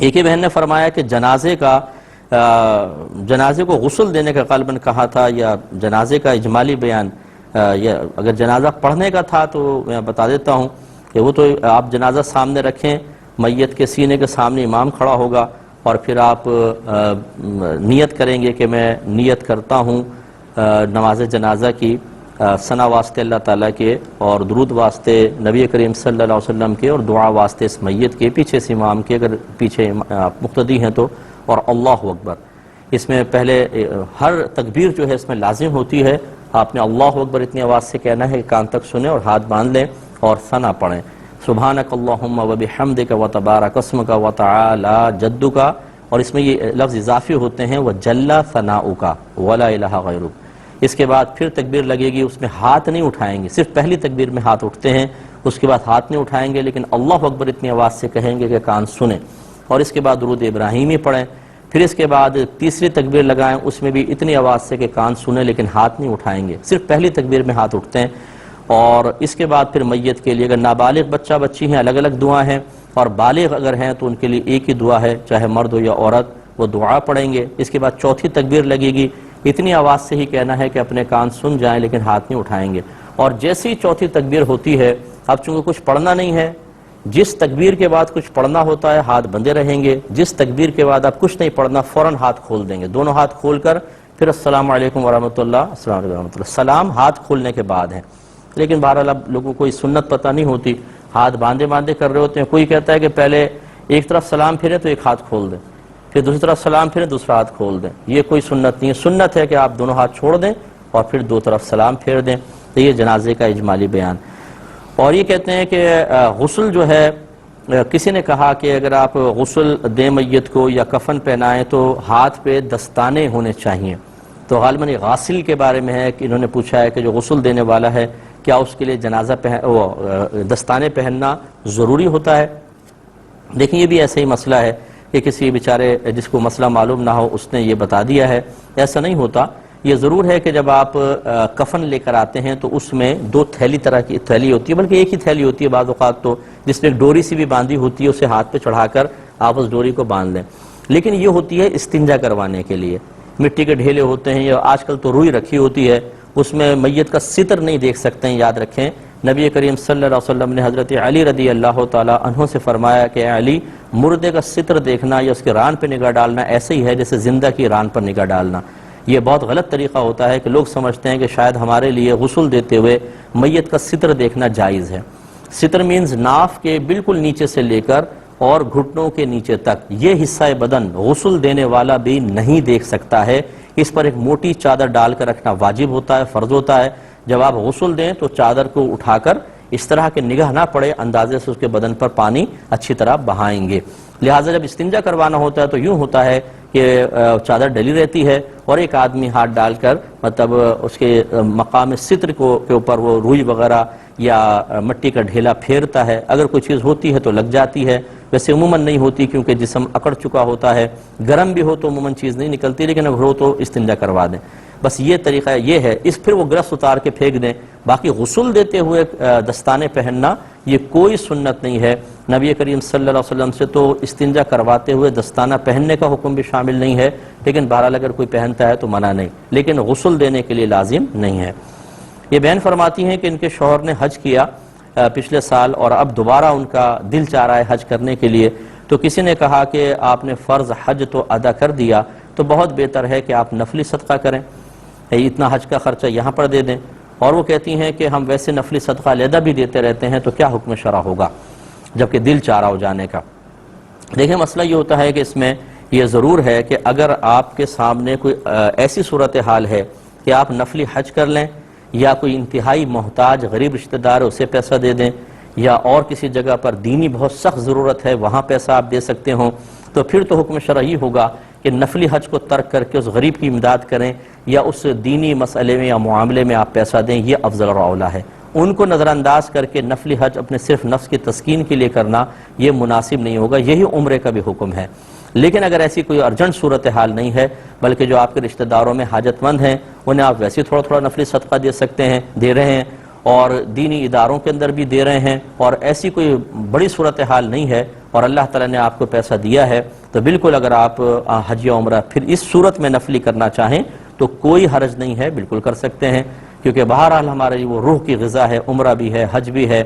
ایک ہی بہن نے فرمایا کہ جنازے کو غسل دینے کا غالباً کہا تھا، یا جنازے کا اجمالی بیان، یا اگر جنازہ پڑھنے کا تھا تو میں بتا دیتا ہوں کہ وہ تو آپ جنازہ سامنے رکھیں، میت کے سینے کے سامنے امام کھڑا ہوگا، اور پھر آپ نیت کریں گے کہ میں نیت کرتا ہوں نماز جنازہ کی، ثنا واسطے اللہ تعالیٰ کے، اور درود واسطے نبی کریم صلی اللہ علیہ وسلم کے، اور دعا واسطے اس میت کے، پیچھے سے امام کے اگر پیچھے آپ مقتدی ہیں تو، اور اللہ اکبر۔ اس میں پہلے ہر تکبیر جو ہے اس میں لازم ہوتی ہے، آپ نے اللہ اکبر اتنی آواز سے کہنا ہے کہ کان تک سنیں اور ہاتھ باندھ لیں اور ثنا پڑھیں، سبحانک اللہم وبحمدک وتبارک اسمک وتعالی جدک، اور اس میں یہ لفظ اضافی ہوتے ہیں وجل ثناؤک ولا الہ غیرک۔ اس کے بعد پھر تکبیر لگے گی، اس میں ہاتھ نہیں اٹھائیں گے، صرف پہلی تکبیر میں ہاتھ اٹھتے ہیں، اس کے بعد ہاتھ نہیں اٹھائیں گے، لیکن اللہ اکبر اتنی آواز سے کہیں گے کہ کان سنیں، اور اس کے بعد درود ابراہیمی پڑھیں، پھر اس کے بعد تیسری تکبیر لگائیں، اس میں بھی اتنی آواز سے کہ کان سنیں لیکن ہاتھ نہیں اٹھائیں گے، صرف پہلی تکبیر میں ہاتھ اٹھتے ہیں، اور اس کے بعد پھر میت کے لیے اگر نابالغ بچہ بچی ہیں الگ الگ دعا ہیں، اور بالغ اگر ہیں تو ان کے لیے ایک ہی دعا ہے، چاہے مرد ہو یا عورت، وہ دعا پڑھیں گے۔ اس کے بعد چوتھی تکبیر لگے گی، اتنی آواز سے ہی کہنا ہے کہ اپنے کان سن جائیں لیکن ہاتھ نہیں اٹھائیں گے، اور جیسے ہی چوتھی تکبیر ہوتی ہے، اب چونکہ کچھ پڑھنا نہیں ہے، جس تکبیر کے بعد کچھ پڑھنا ہوتا ہے ہاتھ بندے رہیں گے، جس تکبیر کے بعد اب کچھ نہیں پڑھنا فوراً ہاتھ کھول دیں گے، دونوں ہاتھ کھول کر پھر السلام علیکم ورحمۃ اللہ، السلام علیکم ورحمۃ اللہ، سلام ہاتھ کھولنے کے بعد ہے۔ لیکن بہرحال اب لوگوں کو اس سنت پتہ نہیں ہوتی، ہاتھ باندھے باندھے کر رہے ہوتے ہیں، کوئی کہتا ہے کہ پہلے ایک طرف سلام پھرے تو ایک ہاتھ کھول دیں، پھر دوسری طرف سلام پھرے دوسرا ہاتھ کھول دیں، یہ کوئی سنت نہیں ہے، سنت ہے کہ آپ دونوں ہاتھ چھوڑ دیں اور پھر دو طرف سلام پھیر دیں، تو یہ جنازے کا اجمالی بیان۔ اور یہ کہتے ہیں کہ غسل جو ہے، کسی نے کہا کہ اگر آپ غسل دیں میت کو یا کفن پہنائیں تو ہاتھ پہ دستانے ہونے چاہیے، تو غالباً یہ غاسل کے بارے میں ہے کہ انہوں نے پوچھا ہے کہ جو غسل دینے والا ہے کیا اس کے لیے دستانے پہننا ضروری ہوتا ہے؟ دیکھیں یہ بھی ایسا ہی مسئلہ ہے کہ کسی بیچارے جس کو مسئلہ معلوم نہ ہو اس نے یہ بتا دیا ہے، ایسا نہیں ہوتا۔ یہ ضرور ہے کہ جب آپ کفن لے کر آتے ہیں تو اس میں دو تھیلی طرح کی تھیلی ہوتی ہے، بلکہ ایک ہی تھیلی ہوتی ہے بعض اوقات تو، جس میں ایک ڈوری سی بھی باندھی ہوتی ہے، اسے ہاتھ پہ چڑھا کر آپ اس ڈوری کو باندھ لیں، لیکن یہ ہوتی ہے استنجا کروانے کے لیے، مٹی کے ڈھیلے ہوتے ہیں، یا آج کل تو روئی رکھی ہوتی ہے، اس میں میت کا ستر نہیں دیکھ سکتے ہیں، یاد رکھیں نبی کریم صلی اللہ علیہ وسلم نے حضرت علی رضی اللہ تعالی عنہ سے فرمایا کہ اے علی، مردے کا ستر دیکھنا یا اس کے ران پہ نگاہ ڈالنا ایسے ہی ہے جیسے زندہ کی ران پر نگاہ ڈالنا۔ یہ بہت غلط طریقہ ہوتا ہے کہ لوگ سمجھتے ہیں کہ شاید ہمارے لیے غسل دیتے ہوئے میت کا ستر دیکھنا جائز ہے۔ ستر مینز ناف کے بالکل نیچے سے لے کر اور گھٹنوں کے نیچے تک یہ حصہ بدن غسل دینے والا بھی نہیں دیکھ سکتا ہے، اس پر ایک موٹی چادر ڈال کر رکھنا واجب ہوتا ہے، فرض ہوتا ہے۔ جب آپ غسل دیں تو چادر کو اٹھا کر اس طرح کہ نگاہ نہ پڑے اندازے سے اس کے بدن پر پانی اچھی طرح بہائیں گے۔ لہٰذا جب استنجا کروانا ہوتا ہے تو یوں ہوتا ہے کہ چادر ڈلی رہتی ہے اور ایک آدمی ہاتھ ڈال کر مطلب اس کے مقام ستر کے اوپر وہ روئی وغیرہ یا مٹی کا ڈھیلا پھیرتا ہے، اگر کوئی چیز ہوتی ہے تو لگ جاتی ہے، ویسے عموماً نہیں ہوتی کیونکہ جسم اکڑ چکا ہوتا ہے، گرم بھی ہو تو عموماً چیز نہیں نکلتی، لیکن اگر ہو تو استنجا کروا دیں، بس یہ طریقہ یہ ہے۔ پھر وہ گرس اتار کے پھینک دیں۔ باقی غسل دیتے ہوئے دستانے پہننا یہ کوئی سنت نہیں ہے، نبی کریم صلی اللہ علیہ وسلم سے تو استنجا کرواتے ہوئے دستانہ پہننے کا حکم بھی شامل نہیں ہے، لیکن بہرحال اگر کوئی پہنتا ہے تو منع نہیں، لیکن غسل دینے کے لیے لازم نہیں ہے۔ یہ بہن فرماتی ہیں کہ ان کے شوہر نے حج کیا پچھلے سال اور اب دوبارہ ان کا دل چاہ رہا ہے حج کرنے کے لیے، تو کسی نے کہا کہ آپ نے فرض حج تو ادا کر دیا تو بہت بہتر ہے کہ آپ نفلی صدقہ کریں، اتنا حج کا خرچہ یہاں پر دے دیں، اور وہ کہتی ہیں کہ ہم ویسے نفلی صدقہ علیحدہ بھی دیتے رہتے ہیں تو کیا حکم شرع ہوگا جبکہ دل چاہ رہا ہو جانے کا؟ دیکھیں مسئلہ یہ ہوتا ہے کہ اس میں یہ ضرور ہے کہ اگر آپ کے سامنے کوئی ایسی صورتحال ہے کہ آپ نفلی حج کر لیں یا کوئی انتہائی محتاج غریب رشتہ دار ہے اسے پیسہ دے دیں، یا اور کسی جگہ پر دینی بہت سخت ضرورت ہے وہاں پیسہ آپ دے سکتے ہوں، تو پھر تو حکم شرعی ہوگا کہ نفلی حج کو ترک کر کے اس غریب کی امداد کریں یا اس دینی مسئلے میں یا معاملے میں آپ پیسہ دیں، یہ افضل اور اولیٰ ہے۔ ان کو نظر انداز کر کے نفلی حج اپنے صرف نفس کی تسکین کے لیے کرنا یہ مناسب نہیں ہوگا، یہی عمرے کا بھی حکم ہے۔ لیکن اگر ایسی کوئی ارجنٹ صورتحال نہیں ہے بلکہ جو آپ کے رشتہ داروں میں حاجت مند ہیں انہیں آپ ویسے تھوڑا تھوڑا نفلی صدقہ دے سکتے ہیں، دے رہے ہیں، اور دینی اداروں کے اندر بھی دے رہے ہیں، اور ایسی کوئی بڑی صورتحال نہیں ہے اور اللہ تعالیٰ نے آپ کو پیسہ دیا ہے، تو بالکل اگر آپ حج یا عمرہ پھر اس صورت میں نفلی کرنا چاہیں تو کوئی حرج نہیں ہے، بالکل کر سکتے ہیں، کیونکہ بہرحال ہمارے وہ روح کی غذا ہے، عمرہ بھی ہے، حج بھی ہے۔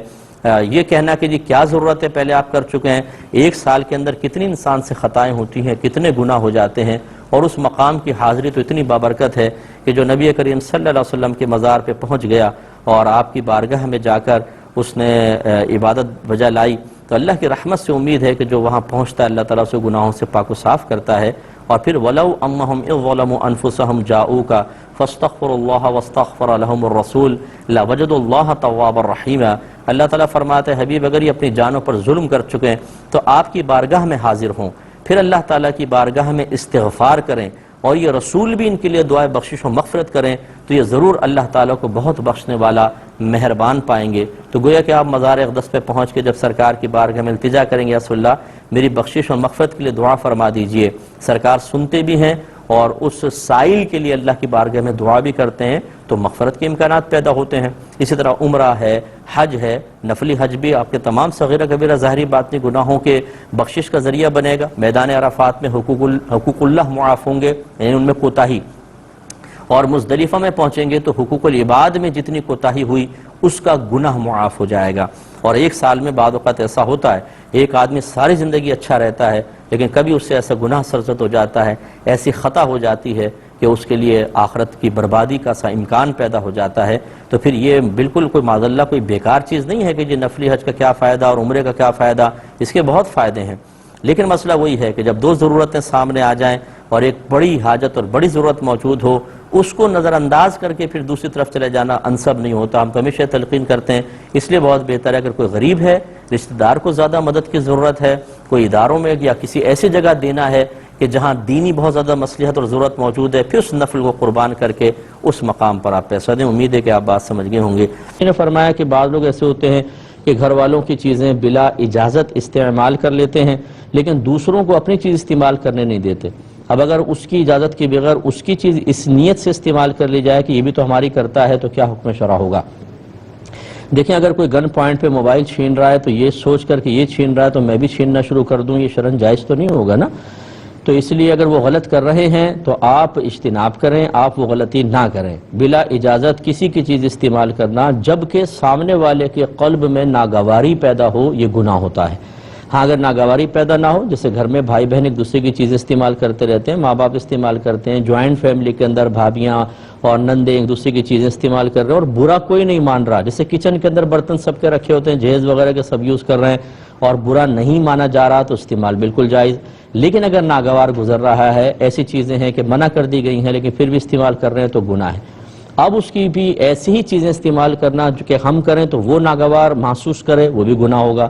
یہ کہنا کہ جی کیا ضرورت ہے، پہلے آپ کر چکے ہیں، ایک سال کے اندر کتنی انسان سے خطائیں ہوتی ہیں، کتنے گناہ ہو جاتے ہیں، اور اس مقام کی حاضری تو اتنی بابرکت ہے کہ جو نبی کریم صلی اللہ علیہ وسلم کے مزار پہ پہنچ گیا اور آپ کی بارگاہ میں جا کر اس نے عبادت بجا لائی، تو اللہ کی رحمت سے امید ہے کہ جو وہاں پہنچتا ہے اللہ تعالیٰ سے گناہوں سے پاک و صاف کرتا ہے۔ اور پھر وَلَوْ أَنَّهُمْ إِذْ ظَلَمُوا أَنفُسَهُمْ جَاءُوكَ فَاسْتَغْفَرُوا اللَّهَ وَاسْتَغْفَرَ لَهُمُ الرَّسُولُ لَوَجَدُوا اللَّهَ تَوَّابًا رَحِيمًا۔ اللہ تعالیٰ فرماتے ہیں حبیب اگر یہ اپنی جانوں پر ظلم کر چکے ہیں تو آپ کی بارگاہ میں حاضر ہوں، پھر اللہ تعالیٰ کی بارگاہ میں استغفار کریں اور یہ رسول بھی ان کے لیے دعائے بخشش و مغفرت کریں، تو یہ ضرور اللہ تعالیٰ کو بہت بخشنے والا مہربان پائیں گے۔ تو گویا کہ آپ مزار اقدس پہ پہنچ کے جب سرکار کی بارگاہ میں التجا کریں گے یا رسول اللہ میری بخشش و مغفرت کے لیے دعا فرما دیجئے، سرکار سنتے بھی ہیں اور اس سائل کے لیے اللہ کی بارگاہ میں دعا بھی کرتے ہیں، تو مغفرت کے امکانات پیدا ہوتے ہیں۔ اسی طرح عمرہ ہے، حج ہے، نفلی حج بھی آپ کے تمام صغیرہ کبیرہ ظاہری باطنی گناہوں کے بخشش کا ذریعہ بنے گا۔ میدان عرفات میں حقوق اللہ معاف ہوں گے، یعنی ان میں کوتاہی، اور مزدلفہ میں پہنچیں گے تو حقوق العباد میں جتنی کوتاہی ہوئی اس کا گناہ معاف ہو جائے گا۔ اور ایک سال میں بعض اوقات ایسا ہوتا ہے ایک آدمی ساری زندگی اچھا رہتا ہے لیکن کبھی اس سے ایسا گناہ سرزد ہو جاتا ہے، ایسی خطا ہو جاتی ہے کہ اس کے لیے آخرت کی بربادی کا سا امکان پیدا ہو جاتا ہے، تو پھر یہ بالکل کوئی معاذ اللہ کوئی بیکار چیز نہیں ہے کہ یہ نفلی حج کا کیا فائدہ اور عمرے کا کیا فائدہ، اس کے بہت فائدے ہیں۔ لیکن مسئلہ وہی ہے کہ جب دو ضرورتیں سامنے آ جائیں اور ایک بڑی حاجت اور بڑی ضرورت موجود ہو، اس کو نظر انداز کر کے پھر دوسری طرف چلے جانا انسب نہیں ہوتا۔ ہم ہمیشہ تلقین کرتے ہیں، اس لیے بہت بہتر ہے اگر کوئی غریب ہے، رشتہ دار کو زیادہ مدد کی ضرورت ہے، کوئی اداروں میں یا کسی ایسی جگہ دینا ہے کہ جہاں دینی بہت زیادہ مصلحت اور ضرورت موجود ہے، پھر اس نفل کو قربان کر کے اس مقام پر آپ پیسہ دیں۔ امید ہے کہ آپ بات سمجھ گئے ہوں گے۔ انہوں نے فرمایا کہ بعض لوگ ایسے ہوتے ہیں کہ گھر والوں کی چیزیں بلا اجازت استعمال کر لیتے ہیں لیکن دوسروں کو اپنی چیز استعمال کرنے نہیں دیتے۔ اب اگر اس کی اجازت کے بغیر اس کی چیز اس نیت سے استعمال کر لی جائے کہ یہ بھی تو ہماری کرتا ہے تو کیا حکم شرع ہوگا؟ دیکھیں اگر کوئی گن پوائنٹ پہ موبائل چھین رہا ہے تو یہ سوچ کر کہ یہ چھین رہا ہے تو میں بھی چھیننا شروع کر دوں، یہ شرعاً جائز تو نہیں ہوگا نا۔ تو اس لیے اگر وہ غلط کر رہے ہیں تو آپ اجتناب کریں، آپ وہ غلطی نہ کریں۔ بلا اجازت کسی کی چیز استعمال کرنا جبکہ سامنے والے کے قلب میں ناگواری پیدا ہو یہ گناہ ہوتا ہے۔ ہاں اگر ناگواری پیدا نہ ہو، جیسے گھر میں بھائی بہن ایک دوسرے کی چیز استعمال کرتے رہتے ہیں، ماں باپ استعمال کرتے ہیں، جوائنٹ فیملی کے اندر بھابیاں اور نندے ایک دوسرے کی چیزیں استعمال کر رہے ہیں اور برا کوئی نہیں مان رہا، جیسے کچن کے اندر برتن سب کے رکھے ہوتے ہیں، جہیز وغیرہ کے سب یوز کر رہے ہیں اور برا نہیں مانا جا رہا تو استعمال بالکل جائز۔ لیکن اگر ناگوار گزر رہا ہے، ایسی چیزیں ہیں کہ منع کر دی گئی ہیں لیکن پھر بھی استعمال کر رہے ہیں تو گناہ ہے۔ اب اس کی بھی ایسی ہی چیزیں استعمال کرنا جو کہ ہم کریں تو وہ ناگوار محسوس کرے وہ بھی گناہ ہوگا۔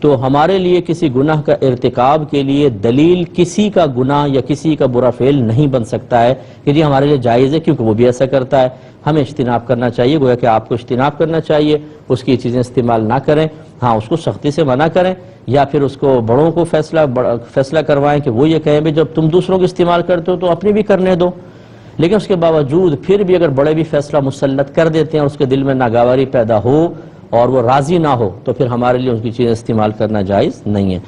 تو ہمارے لیے کسی گناہ کا ارتکاب کے لیے دلیل کسی کا گناہ یا کسی کا برا فعل نہیں بن سکتا ہے کہ جی ہمارے لیے جائز ہے کیونکہ وہ بھی ایسا کرتا ہے۔ ہمیں اجتناب کرنا چاہیے، گویا کہ آپ کو اجتناب کرنا چاہیے، اس کی چیزیں استعمال نہ کریں۔ ہاں اس کو سختی سے منع کریں یا پھر اس کو بڑوں کو فیصلہ کروائیں کہ وہ یہ کہیں بھی جب تم دوسروں کو استعمال کرتے ہو تو اپنی بھی کرنے دو۔ لیکن اس کے باوجود پھر بھی اگر بڑے بھی فیصلہ مسلط کر دیتے ہیں اور اس کے دل میں ناگواری پیدا ہو اور وہ راضی نہ ہو تو پھر ہمارے لیے ان کی چیزیں استعمال کرنا جائز نہیں ہے۔